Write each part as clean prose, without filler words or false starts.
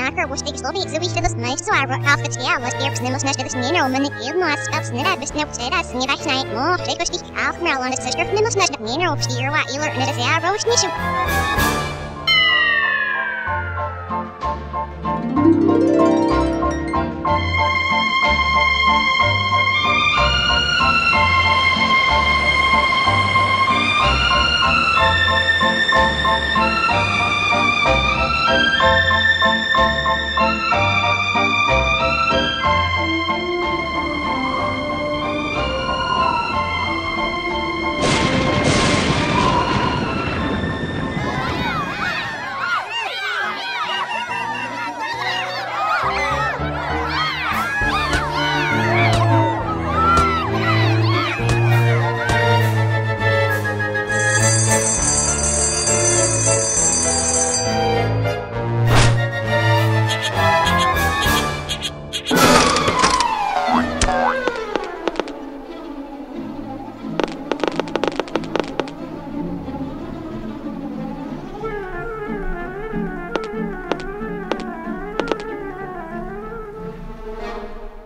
snakker hvor stig slår vi, så vi ikke det snøy, så er det alt det skjer, og styrer snø og snø det snø, men det er noe spelt snø, hvis det er det, så jeg vet ikke, nå, det går stig alt med alle søsker, men snø det snø, og styrer hva i løpet det ser, og snø.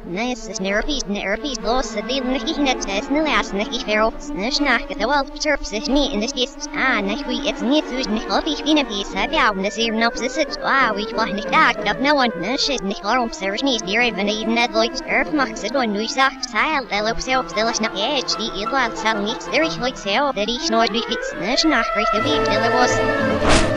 Nice, nerpies, los, the nicky net test, the last nicky feral, snack at the well, chirps, it me in this case, nicky, it's neat, who's nicky, finappies, have out in the seer nopsis, we want nick back, up no one, shit, nick arm, service needs, dear, even that like, earth marks, it one, we sack, style, the loop self, the last edge, the wild sound needs, there is like sale, that each noise be fits, snack, right, the week, till it was.